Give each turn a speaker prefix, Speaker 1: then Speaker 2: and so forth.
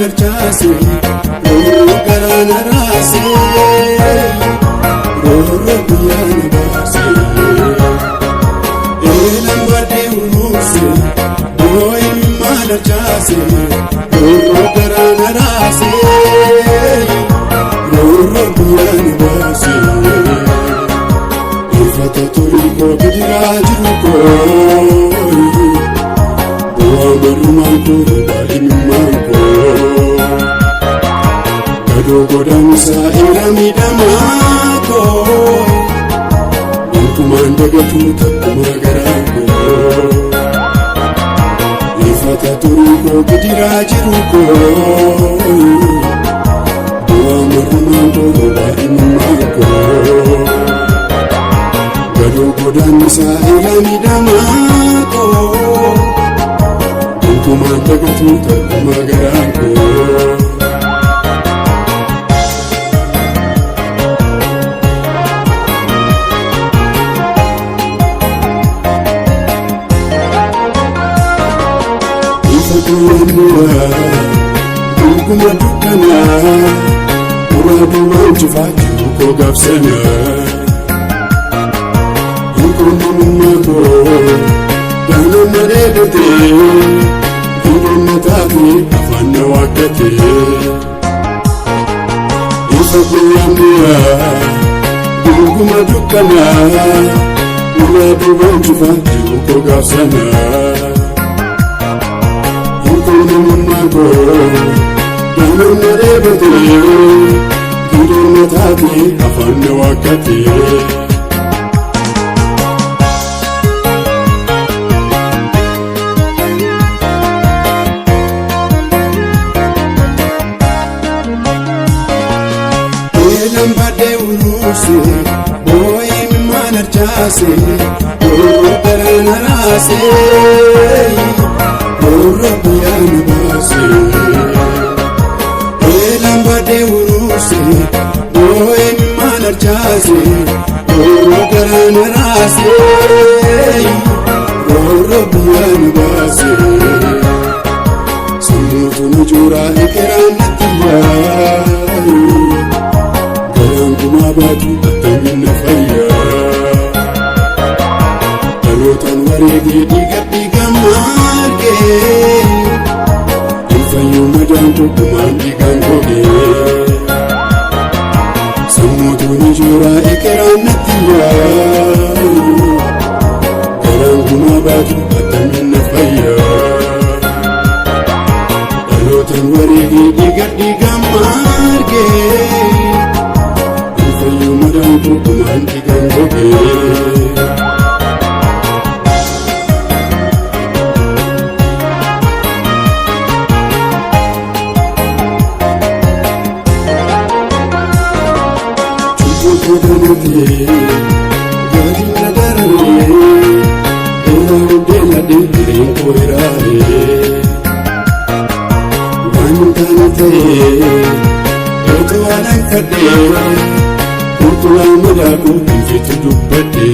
Speaker 1: darchaase garaan araase roorro guyyaan baase eelan baadhee unuuse imimmaan darchaase roorro garaan araase roorro guyyaan baase ifata turii koo gidiraa jiru koo Marumaan koo baay'inummaan koo gadoo godhamsaa irra miidhamaa koo wantumaan dagatu takkuma garaa koo ifata turii koo gidiraa jiru koo marumaan koo baay'inummaan koo gadoo godhamsaa irra miidhamaa koo Kumaan dagatu takkuma garaa koo Ifatuun muraa dhuguma dukkanaa muraadumaan cufaachuu koo gaafsanaa Hinqunnamummaa koo yaanoo mareedatee Namattii afaan na waaqatee isa guyyaa dhuguma dukkanaa muraa duubaan cufaachuu koo gaafsanaa hinqunnamummaa koo yaanoo mareedatee Namattii afaan na waaqatee Lambadee unuuse imimmaan darchaase roorro garaan araase roorro guyyaan baase lambadee unuuse imimmaan darchaase roorro garaan araase roorro guyyaan baase sammuutu nu juuraa ekeraan natti yaayu Kuma baatu attamina fayyaa Dhalootaan wareegee dhiiga margee Ilfayyuu madaan tokkumaan dhiigaan gogee Sammuutu ni juuraa ekeraan natti yaayu Garaan kuma baatu attamina fayyaa Dhalootaan wareegee dhiiga margee Kumaan dhiigaan gogee Cubbuu danatee gaadiin na dararee Eelaa hundee ladhee koo hiraaree Waan taane ta'ee eetu waan akkadhee Kutulaan madaaku infitu dubbadhee